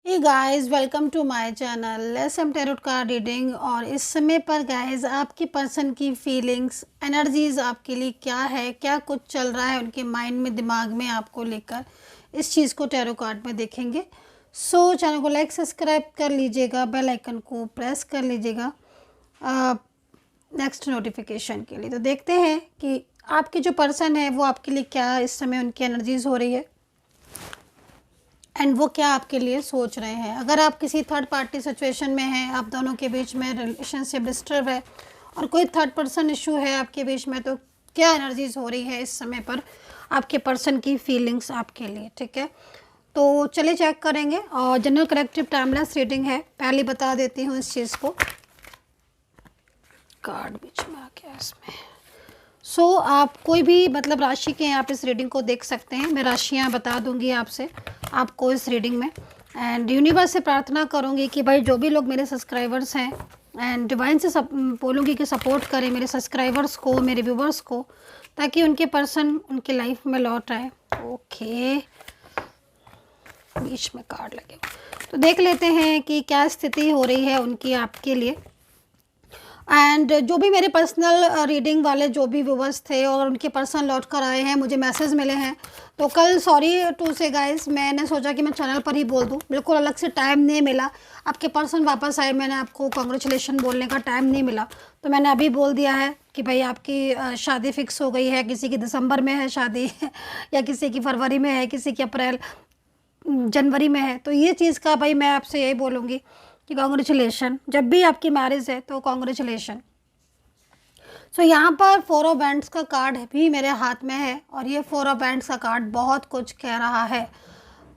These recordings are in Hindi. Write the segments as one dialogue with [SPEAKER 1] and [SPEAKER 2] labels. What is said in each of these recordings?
[SPEAKER 1] Hey guys, welcome to my channel let's um tarot card reading. और इस समय पर गाइस आपकी पर्सन की फीलिंग्स एनर्जीज आपके लिए क्या है, क्या कुछ चल रहा है उनके माइंड में, दिमाग में आपको लेकर, इस चीज़ को टैरो कार्ड में देखेंगे। सो चैनल को लाइक सब्सक्राइब कर लीजिएगा, बेल आइकन को प्रेस कर लीजिएगा नेक्स्ट नोटिफिकेशन के लिए। तो देखते हैं कि आपकी जो पर्सन है वो आपके लिए क्या इस समय उनकी एनर्जीज हो रही है एंड वो क्या आपके लिए सोच रहे हैं। अगर आप किसी थर्ड पार्टी सिचुएशन में हैं, आप दोनों के बीच में रिलेशनशिप डिस्टर्ब है और कोई थर्ड पर्सन इशू है आपके बीच में, तो क्या एनर्जीज हो रही है इस समय पर आपके पर्सन की फीलिंग्स आपके लिए। ठीक है, तो चलिए चेक करेंगे। और जनरल कलेक्टिव टाइमलेस रीडिंग है, पहले बता देती हूँ इस चीज़ को। कार्ड बीच में आ गया इसमें। सो आप कोई भी मतलब राशि के आप इस रीडिंग को देख सकते हैं। मैं राशियाँ बता दूंगी आपसे आपको इस रीडिंग में। एंड यूनिवर्स से प्रार्थना करूंगी कि भाई जो भी लोग मेरे सब्सक्राइबर्स हैं एंड डिवाइन से बोलूँगी कि सपोर्ट करें मेरे सब्सक्राइबर्स को, मेरे व्यूवर्स को, ताकि उनके पर्सन उनके लाइफ में लौट आए। ओके, बीच में कार्ड लगे तो देख लेते हैं कि क्या स्थिति हो रही है उनकी आपके लिए। एंड जो भी मेरे पर्सनल रीडिंग वाले जो भी व्यूवर्स थे और उनके पर्सन लौट कर आए हैं, मुझे मैसेज मिले हैं, तो कल सॉरी टू से गाइस, मैंने सोचा कि मैं चैनल पर ही बोल दूं, बिल्कुल अलग से टाइम नहीं मिला। आपके पर्सन वापस आए, मैंने आपको कॉन्ग्रेचुलेशन बोलने का टाइम नहीं मिला, तो मैंने अभी बोल दिया है कि भाई आपकी शादी फिक्स हो गई है। किसी की दिसंबर में है शादी या किसी की फरवरी में है, किसी की अप्रैल जनवरी में है। तो ये चीज़ का भाई मैं आपसे यही बोलूँगी कि कॉन्ग्रेचुलेशन, जब भी आपकी मैरिज है तो कॉन्ग्रेचुलेशन। सो यहाँ पर 4 ऑफ वैंड्स का कार्ड भी मेरे हाथ में है और ये 4 ऑफ वैंड्स का कार्ड बहुत कुछ कह रहा है।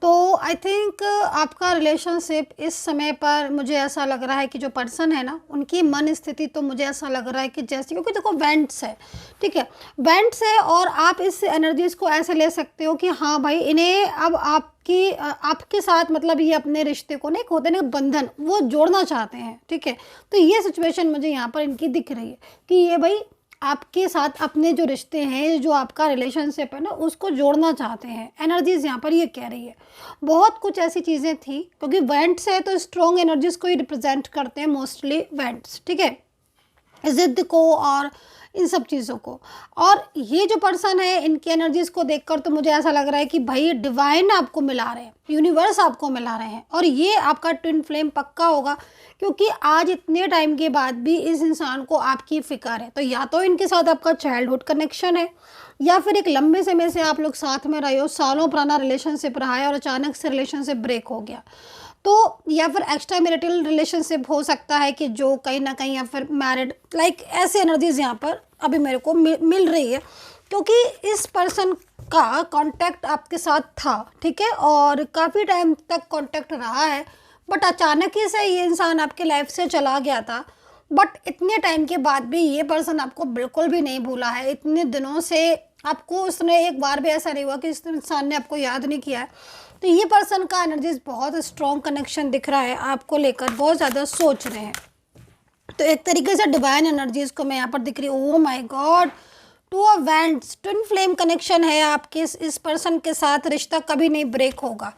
[SPEAKER 1] तो आई थिंक आपका रिलेशनशिप इस समय पर मुझे ऐसा लग रहा है कि जो पर्सन है ना, उनकी मन स्थिति तो मुझे ऐसा लग रहा है कि जैसे, क्योंकि देखो वेंट्स है, ठीक है, वेंट्स है और आप इस एनर्जीज को ऐसे ले सकते हो कि हाँ भाई इन्हें अब आपके साथ मतलब ये अपने रिश्ते को ना, एक होते ना बंधन, वो जोड़ना चाहते हैं। ठीक है, तो ये सिचुएशन मुझे यहाँ पर इनकी दिख रही है कि ये भाई आपके साथ अपने जो रिश्ते हैं, जो आपका रिलेशनशिप है ना, उसको जोड़ना चाहते हैं। एनर्जीज यहाँ पर ये कह रही है। बहुत कुछ ऐसी चीज़ें थी, क्योंकि वेंट्स है तो स्ट्रॉन्ग एनर्जीज को ही रिप्रेजेंट करते हैं मोस्टली वेंट्स। ठीक है, ज़िद्द को और इन सब चीज़ों को। और ये जो पर्सन है, इनकी एनर्जीज़ को देखकर तो मुझे ऐसा लग रहा है कि भाई डिवाइन आपको मिला रहे हैं, यूनिवर्स आपको मिला रहे हैं और ये आपका ट्विन फ्लेम पक्का होगा, क्योंकि आज इतने टाइम के बाद भी इस इंसान को आपकी फ़िक्र है। तो या तो इनके साथ आपका चाइल्डहुड कनेक्शन है या फिर एक लंबे समय से आप लोग साथ में रहे हो, सालों पुराना रिलेशनशिप रहा है और अचानक से रिलेशनशिप ब्रेक हो गया। तो या फिर एक्स्ट्रा मैरिटल रिलेशनशिप हो सकता है कि जो कहीं ना कहीं, या फिर मैरिड, लाइक ऐसे एनर्जीज यहाँ पर अभी मेरे को मिल रही है, क्योंकि इस पर्सन का कांटेक्ट आपके साथ था। ठीक है, और काफ़ी टाइम तक कांटेक्ट रहा है, बट अचानक ही से ये इंसान आपके लाइफ से चला गया था। बट इतने टाइम के बाद भी ये पर्सन आपको बिल्कुल भी नहीं भूला है। इतने दिनों से आपको उसने एक बार भी ऐसा नहीं हुआ कि इस इंसान ने आपको याद नहीं किया है। तो ये पर्सन का एनर्जीज बहुत स्ट्रॉन्ग कनेक्शन दिख रहा है, आपको लेकर बहुत ज़्यादा सोच रहे हैं। तो एक तरीके से डिवाइन एनर्जीज को मैं यहाँ पर दिख रही हूँ। Oh my God, 2 of wands, twin flame connection है आपके इस पर्सन के साथ, रिश्ता कभी नहीं ब्रेक होगा।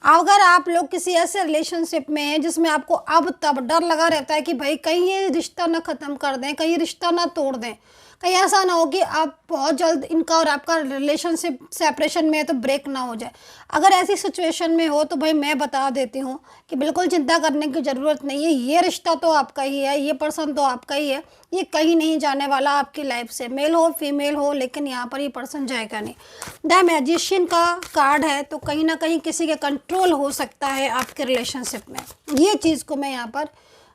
[SPEAKER 1] अगर आप लोग किसी ऐसे रिलेशनशिप में हैं जिसमें आपको अब तब डर लगा रहता है कि भाई कहीं ये रिश्ता ना ख़त्म कर दें, कहीं रिश्ता ना तोड़ दें, कहीं ऐसा ना हो कि आप बहुत जल्द इनका और आपका रिलेशनशिप सेपरेशन में है तो ब्रेक ना हो जाए। अगर ऐसी सिचुएशन में हो तो भाई मैं बता देती हूँ कि बिल्कुल चिंता करने की ज़रूरत नहीं है। ये रिश्ता तो आपका ही है, ये पर्सन तो आपका ही है, ये कहीं नहीं जाने वाला आपकी लाइफ से, मेल हो फीमेल हो, लेकिन यहाँ पर ये पर्सन जाएगा नहीं। द मैजिशियन का कार्ड है, तो कहीं ना कहीं किसी के कंट्रोल हो सकता है आपके रिलेशनशिप में। ये चीज़ को मैं यहाँ पर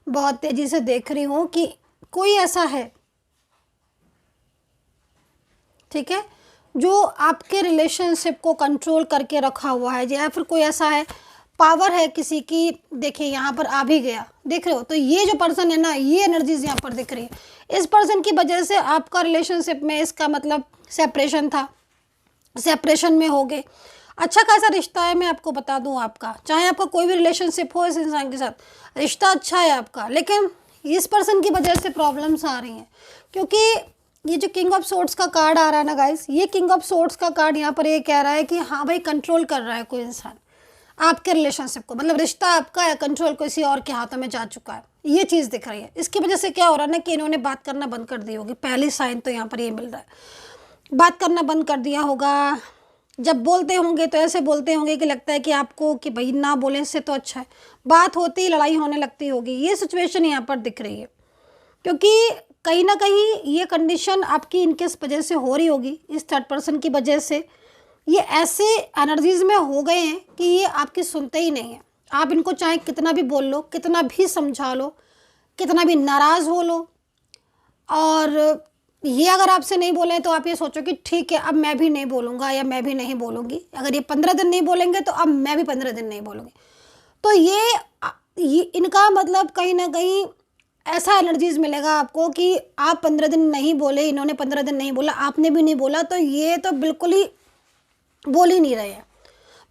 [SPEAKER 1] बहुत तेज़ी से देख रही हूँ कि कोई ऐसा है, ठीक है, जो आपके रिलेशनशिप को कंट्रोल करके रखा हुआ है, या फिर कोई ऐसा है, पावर है किसी की। देखिए यहाँ पर आ भी गया, देख रहे हो। तो ये जो पर्सन है ना, ये एनर्जीज यहाँ पर दिख रही है। इस पर्सन की वजह से आपका रिलेशनशिप में, इसका मतलब सेपरेशन था, सेपरेशन में हो गए। अच्छा खासा रिश्ता है, मैं आपको बता दूं, आपका चाहे आपका कोई भी रिलेशनशिप हो इस इंसान के साथ, रिश्ता अच्छा है आपका, लेकिन इस पर्सन की वजह से प्रॉब्लम्स आ रही हैं। क्योंकि ये जो किंग ऑफ सोर्ड्स का कार्ड आ रहा है ना गाइस, ये किंग ऑफ सोर्ड्स का कार्ड यहाँ पर ये कह रहा है कि हाँ भाई कंट्रोल कर रहा है कोई इंसान, आपके रिलेशनशिप को, मतलब रिश्ता आपका या कंट्रोल किसी और के हाथों में जा चुका है, ये चीज़ दिख रही है। इसकी वजह से क्या हो रहा है ना कि इन्होंने बात करना बंद कर दी होगी। पहली साइन तो यहाँ पर ये मिल रहा है, बात करना बंद कर दिया होगा। जब बोलते होंगे तो ऐसे बोलते होंगे कि लगता है कि आपको कि भाई ना बोलें इससे तो अच्छा है, बात होती ही लड़ाई होने लगती होगी। ये सिचुएशन यहाँ पर दिख रही है, क्योंकि कहीं ना कहीं ये कंडीशन आपकी इनके वजह से हो रही होगी, इस थर्ड पर्सन की वजह से। ये ऐसे एनर्जीज में हो गए हैं कि ये आपकी सुनते ही नहीं है। आप इनको चाहे कितना भी बोल लो, कितना भी समझा लो, कितना भी नाराज़ हो लो, और ये अगर आपसे नहीं बोले तो आप ये सोचो कि ठीक है अब मैं भी नहीं बोलूँगा या मैं भी नहीं बोलूँगी। अगर ये 15 दिन नहीं बोलेंगे तो अब मैं भी 15 दिन नहीं बोलूँगी। तो ये इनका मतलब कहीं ना कहीं ऐसा एनर्जीज मिलेगा आपको कि आप 15 दिन नहीं बोले, इन्होंने 15 दिन नहीं बोला, आपने भी नहीं बोला, तो ये तो बिल्कुल ही बोल ही नहीं रहे हैं।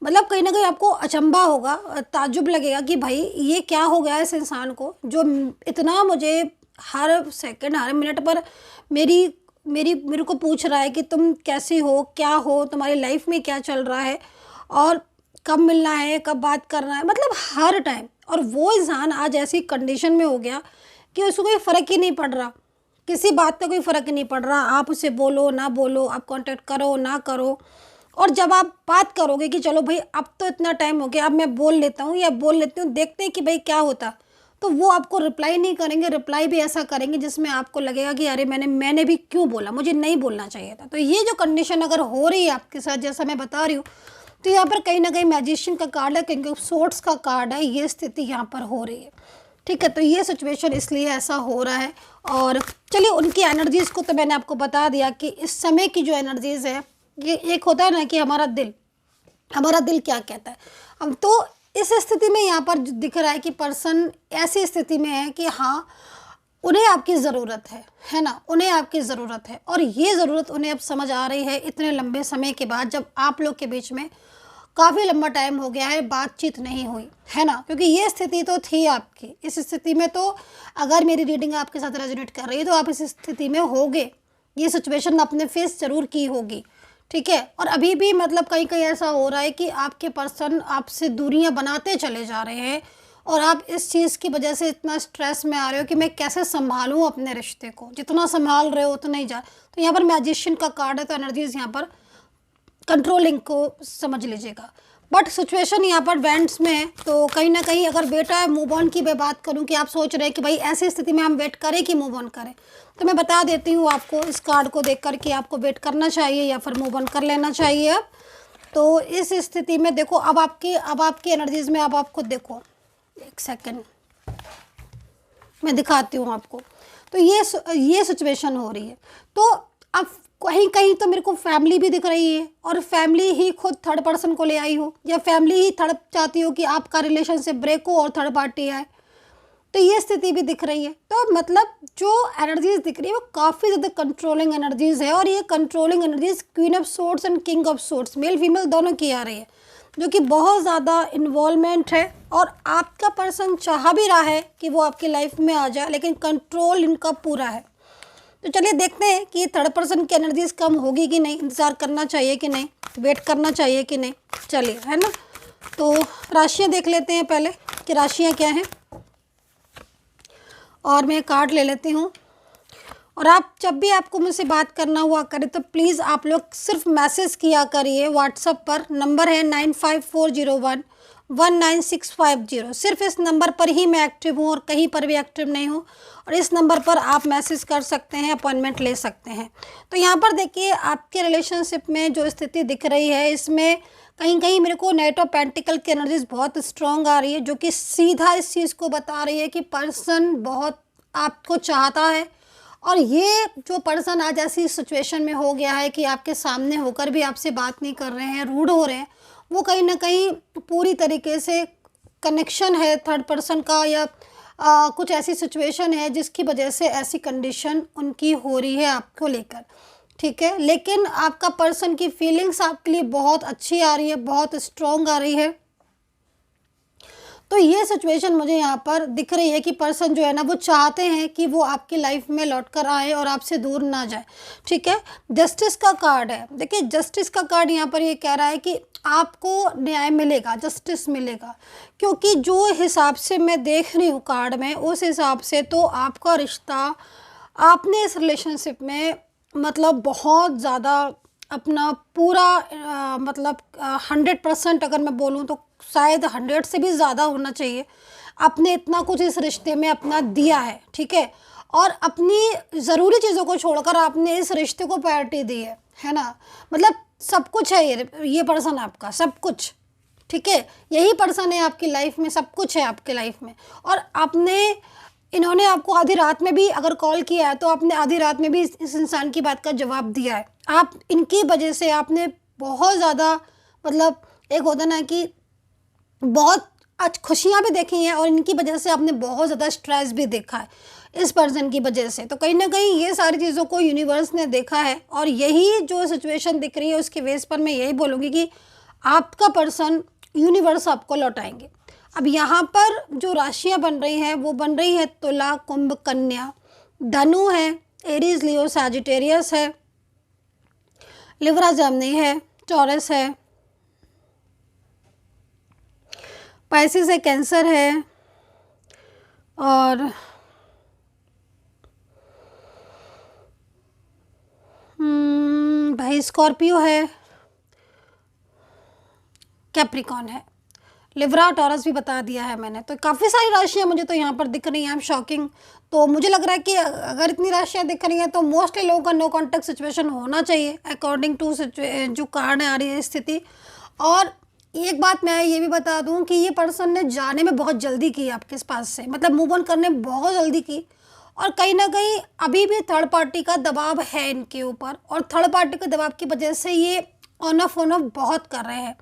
[SPEAKER 1] मतलब कहीं ना कहीं आपको अचंभा होगा, ताज्जुब लगेगा कि भाई ये क्या हो गया इस इंसान को, जो इतना मुझे हर सेकंड हर मिनट पर मेरे को पूछ रहा है कि तुम कैसी हो, क्या हो, तुम्हारी लाइफ में क्या चल रहा है, और कब मिलना है, कब बात करना है, मतलब हर टाइम। और वो इंसान आज ऐसी कंडीशन में हो गया कि उसको कोई फ़र्क ही नहीं पड़ रहा, किसी बात का कोई फ़र्क ही नहीं पड़ रहा। आप उसे बोलो ना बोलो, आप कांटेक्ट करो ना करो, और जब आप बात करोगे कि चलो भाई अब तो इतना टाइम हो गया, अब मैं बोल लेता हूँ या बोल लेती हूँ, देखते हैं कि भाई क्या होता, तो वो आपको रिप्लाई नहीं करेंगे। रिप्लाई भी ऐसा करेंगे जिसमें आपको लगेगा कि अरे मैंने भी क्यों बोला, मुझे नहीं बोलना चाहिए था। तो ये जो कंडीशन अगर हो रही है आपके साथ, जैसा मैं बता रही हूँ, तो यहाँ पर कहीं ना कहीं मैजिशियन का कार्ड है, किंग ऑफ सोर्ड्स का कार्ड है, ये स्थिति यहाँ पर हो रही है। ठीक है, तो ये सिचुएशन इसलिए ऐसा हो रहा है। और चलिए उनकी एनर्जीज़ को तो मैंने आपको बता दिया कि इस समय की जो एनर्जीज़ है, ये एक होता है ना कि हमारा दिल क्या कहता है। अब तो इस स्थिति में यहाँ पर दिख रहा है कि पर्सन ऐसी स्थिति में है कि हाँ उन्हें आपकी ज़रूरत है ना, उन्हें आपकी ज़रूरत है, और ये ज़रूरत उन्हें अब समझ आ रही है इतने लंबे समय के बाद, जब आप लोग के बीच में काफ़ी लंबा टाइम हो गया है, बातचीत नहीं हुई है ना। क्योंकि ये स्थिति तो थी आपकी, इस स्थिति में तो अगर मेरी रीडिंग आपके साथ रेजोनेट कर रही है तो आप इस स्थिति में होगे, ये सिचुएशन आपने फेस ज़रूर की होगी। ठीक है, और अभी भी मतलब कहीं कहीं ऐसा हो रहा है कि आपके पर्सन आपसे दूरियां बनाते चले जा रहे हैं, और आप इस चीज़ की वजह से इतना स्ट्रेस में आ रहे हो कि मैं कैसे संभालूं अपने रिश्ते को। जितना संभाल रहे हो उतना ही जा, तो यहाँ पर मैजिशियन का कार्ड है, तो एनर्जीज यहाँ पर कंट्रोलिंग को समझ लीजिएगा। बट सिचुएशन यहाँ पर वेंट्स में है, तो कहीं ना कहीं अगर बेटा है मूव ऑन की मैं बात करूँ कि आप सोच रहे हैं कि भाई ऐसी स्थिति में हम वेट करें कि मूव ऑन करें, तो मैं बता देती हूँ आपको इस कार्ड को देख कर कि आपको वेट करना चाहिए या फिर मूव ऑन कर लेना चाहिए। अब तो इस स्थिति में देखो, अब आपकी एनर्जीज में, अब आपको देखो, एक सेकेंड मैं दिखाती हूँ आपको। तो ये सिचुएशन हो रही है। तो अब कहीं कहीं तो मेरे को फैमिली भी दिख रही है, और फैमिली ही खुद थर्ड पर्सन को ले आई हो, या फैमिली ही थर्ड चाहती हो कि आपका रिलेशनशिप ब्रेक हो और थर्ड पार्टी आए, तो ये स्थिति भी दिख रही है। तो मतलब जो एनर्जीज दिख रही है वो काफ़ी ज़्यादा कंट्रोलिंग एनर्जीज है, और ये controlling energies queen of swords and king of swords male female दोनों की आ रही है, जो कि बहुत ज़्यादा इन्वॉल्वमेंट है। और आपका पर्सन चाह भी रहा है कि वो आपकी लाइफ में आ जाए, लेकिन कंट्रोल इनका पूरा है। तो चलिए देखते हैं कि थर्ड पर्सन की एनर्जीज कम होगी कि नहीं, इंतज़ार करना चाहिए कि नहीं, वेट करना चाहिए कि नहीं। चलिए, है ना। तो राशियाँ देख लेते हैं पहले कि राशियाँ क्या हैं, और मैं कार्ड ले लेती हूँ। और आप जब भी आपको मुझसे बात करना हुआ करे तो प्लीज़ आप लोग सिर्फ मैसेज किया करिए व्हाट्सएप पर। नंबर है 9540119650। सिर्फ इस नंबर पर ही मैं एक्टिव हूँ, और कहीं पर भी एक्टिव नहीं हूँ, और इस नंबर पर आप मैसेज कर सकते हैं, अपॉइंटमेंट ले सकते हैं। तो यहाँ पर देखिए आपके रिलेशनशिप में जो स्थिति दिख रही है, इसमें कहीं कहीं मेरे को नाइट ऑफ पेंटिकल की एनर्जीज बहुत स्ट्रॉन्ग आ रही है, जो कि सीधा इस चीज़ को बता रही है कि पर्सन बहुत आपको चाहता है, और ये जो पर्सन आज ऐसी सिचुएशन में हो गया है कि आपके सामने होकर भी आपसे बात नहीं कर रहे हैं, रूड हो रहे हैं, वो कहीं ना कहीं पूरी तरीके से कनेक्शन है थर्ड पर्सन का, या कुछ ऐसी सिचुएशन है जिसकी वजह से ऐसी कंडीशन उनकी हो रही है आपको लेकर। ठीक है, लेकिन आपका पर्सन की फीलिंग्स आपके लिए बहुत अच्छी आ रही है, बहुत स्ट्रॉन्ग आ रही है। तो ये सिचुएशन मुझे यहाँ पर दिख रही है कि पर्सन जो है ना वो चाहते हैं कि वो आपकी लाइफ में लौट कर आए और आपसे दूर ना जाए, ठीक है। जस्टिस का कार्ड है, देखिए जस्टिस का कार्ड यहाँ पर ये कह रहा है कि आपको न्याय मिलेगा, जस्टिस मिलेगा, क्योंकि जो हिसाब से मैं देख रही हूँ कार्ड में, उस हिसाब से तो आपका रिश्ता, आपने इस रिलेशनशिप में मतलब बहुत ज़्यादा अपना पूरा मतलब 100% अगर मैं बोलूँ तो शायद 100 से भी ज़्यादा होना चाहिए, आपने इतना कुछ इस रिश्ते में अपना दिया है, ठीक है। और अपनी ज़रूरी चीज़ों को छोड़कर आपने इस रिश्ते को प्रायोरिटी दी है ना। मतलब सब कुछ है ये पर्सन आपका, सब कुछ, ठीक है। यही पर्सन है आपकी लाइफ में, सब कुछ है आपकी लाइफ में। और आपने, इन्होंने आपको आधी रात में भी अगर कॉल किया है तो आपने आधी रात में भी इस इंसान की बात का जवाब दिया है। आप इनकी वजह से आपने बहुत ज़्यादा मतलब एक होता ना कि बहुत आज खुशियाँ भी देखी हैं, और इनकी वजह से आपने बहुत ज़्यादा स्ट्रेस भी देखा है इस पर्सन की वजह से। तो कहीं ना कहीं ये सारी चीज़ों को यूनिवर्स ने देखा है, और यही जो सिचुएशन दिख रही है उसके बेस पर मैं यही बोलूँगी कि आपका पर्सन यूनिवर्स आपको लौटाएंगे। अब यहाँ पर जो राशियाँ बन रही हैं वो बन रही है तुला, कुंभ, कन्या, धनु है, एरीज, लियो, सैजिटेरियस है, लिब्रा, जेमिनी है, टॉरस है, पाइसिस है, कैंसर है, और भाई स्कॉर्पियो है, कैप्रिकॉन है, लिब्रा, टॉरस भी बता दिया है मैंने। तो काफ़ी सारी राशियाँ मुझे तो यहाँ पर दिख रही हैं, आई एम शॉकिंग। तो मुझे लग रहा है कि अगर इतनी राशियाँ दिख रही हैं तो मोस्टली लोगों का नो कॉन्टैक्ट सिचुएशन होना चाहिए अकॉर्डिंग टू जो कार्ड आ रही है स्थिति। और एक बात मैं ये भी बता दूं कि ये पर्सन ने जाने में बहुत जल्दी की आपके पास से, मतलब मूव ऑन करने में बहुत जल्दी की, और कहीं ना कहीं अभी भी थर्ड पार्टी का दबाव है इनके ऊपर, और थर्ड पार्टी के दबाव की वजह से ये ऑन ऑफ बहुत कर रहे हैं।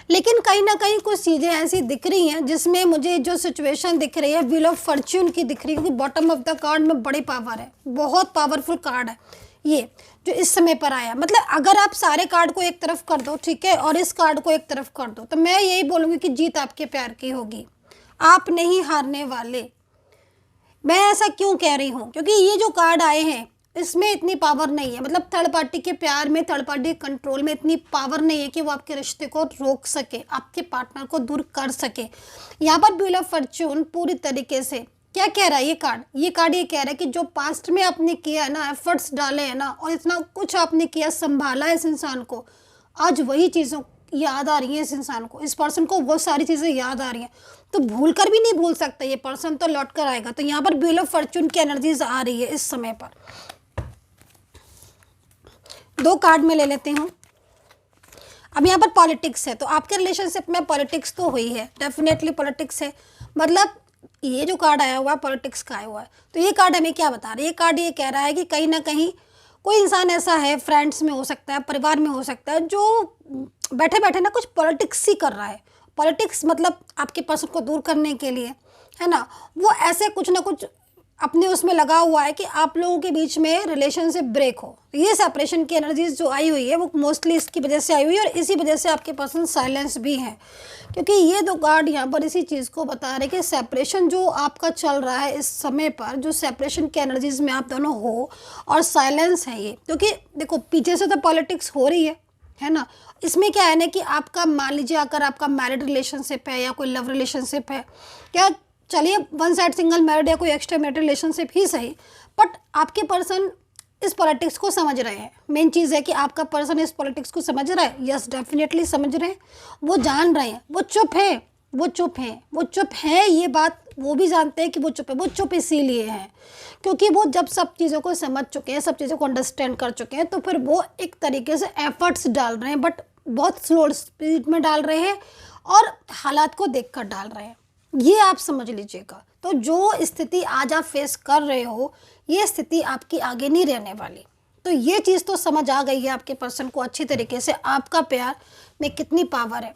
[SPEAKER 1] लेकिन कहीं ना कहीं कुछ चीज़ें ऐसी दिख रही हैं जिसमें मुझे जो सिचुएशन दिख रही है व्हील ऑफ फॉर्च्यून की दिख रही है, क्योंकि बॉटम ऑफ द कार्ड में बड़ी पावर है, बहुत पावरफुल कार्ड है ये जो इस समय पर आया। मतलब अगर आप सारे कार्ड को एक तरफ कर दो, ठीक है, और इस कार्ड को एक तरफ कर दो, तो मैं यही बोलूँगी कि जीत आपके प्यार की होगी, आप नहीं हारने वाले। मैं ऐसा क्यों कह रही हूँ, क्योंकि ये जो कार्ड आए हैं इसमें इतनी पावर नहीं है, मतलब थर्ड पार्टी के प्यार में, थर्ड पार्टी कंट्रोल में इतनी पावर नहीं है कि वो आपके रिश्ते को रोक सके, आपके पार्टनर को दूर कर सके। यहाँ पर व्हील ऑफ फॉर्च्यून पूरी तरीके से क्या कह रहा है ये कार्ड ये कह रहा है कि जो पास्ट में आपने किया है ना, एफर्ट्स डाले हैं ना, और इतना कुछ आपने किया, संभाला है इस इंसान को, आज वही चीज़ों याद आ रही है इस इंसान को, इस पर्सन को वो सारी चीज़ें याद आ रही हैं। तो भूल कर भी नहीं भूल सकता ये पर्सन, तो लौट कर आएगा। तो यहाँ पर व्हील ऑफ फॉर्च्यून की एनर्जीज आ रही है इस समय पर। दो कार्ड में ले लेती हूँ। अब यहाँ पर पॉलिटिक्स है, तो आपके रिलेशनशिप में पॉलिटिक्स तो हुई है, डेफिनेटली पॉलिटिक्स है। मतलब ये जो कार्ड आया हुआ है पॉलिटिक्स का आया हुआ है, तो ये कार्ड हमें क्या बता रहा है, ये कार्ड ये कह रहा है कि कहीं ना कहीं कोई इंसान ऐसा है, फ्रेंड्स में हो सकता है, परिवार में हो सकता है, जो बैठे बैठे ना कुछ पॉलिटिक्स ही कर रहा है। पॉलिटिक्स मतलब आपके पर्सन को दूर करने के लिए, है ना, वो ऐसे कुछ ना कुछ अपने उसमें लगा हुआ है कि आप लोगों के बीच में रिलेशनशिप ब्रेक हो। ये सेपरेशन की एनर्जीज जो आई हुई है वो मोस्टली इसकी वजह से आई हुई है, और इसी वजह से आपके पर्सन साइलेंस भी हैं, क्योंकि ये दो कार्ड यहाँ पर इसी चीज़ को बता रहे हैं कि सेपरेशन जो आपका चल रहा है इस समय पर, जो सेपरेशन की एनर्जीज में आप दोनों हो, और साइलेंस है ये, क्योंकि देखो पीछे से तो पॉलिटिक्स हो रही है ना। इसमें क्या है ना कि आपका, मान लीजिए अगर आपका मैरिड रिलेशनशिप है या कोई लव रिलेशनशिप है, क्या चलिए वन साइड सिंगल मैरिड या कोई एक्स्ट्रा मैरिड रिलेशनशिप ही सही, बट आपके पर्सन इस पॉलिटिक्स को समझ रहे हैं। मेन चीज़ है कि आपका पर्सन इस पॉलिटिक्स को समझ रहा है, यस डेफिनेटली समझ रहे हैं, वो जान रहे हैं, वो चुप है, वो चुप है, ये बात वो भी जानते हैं कि वो चुप है। वो चुप इसीलिए है क्योंकि वो जब सब चीज़ों को समझ चुके हैं, सब चीज़ों को अंडरस्टैंड कर चुके हैं, तो फिर वो एक तरीके से एफर्ट्स डाल रहे हैं, बट बहुत स्लो स्पीड में डाल रहे हैं, और हालात को देख कर डाल रहे हैं, ये आप समझ लीजिएगा। तो जो स्थिति आज आप फेस कर रहे हो, ये स्थिति आपकी आगे नहीं रहने वाली। तो ये चीज़ तो समझ आ गई है आपके पर्सन को अच्छी तरीके से, आपका प्यार में कितनी पावर है,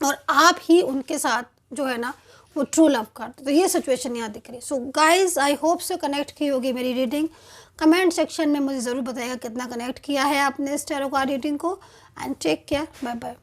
[SPEAKER 1] और आप ही उनके साथ जो है ना वो ट्रू लव करते। तो ये सिचुएशन यहाँ दिख रही है। सो गाइज आई होप से कनेक्ट की होगी मेरी रीडिंग। कमेंट सेक्शन में मुझे ज़रूर बताइएगा कितना कनेक्ट किया है आपने इस टैरो कार्ड रीडिंग को। And take care, bye bye.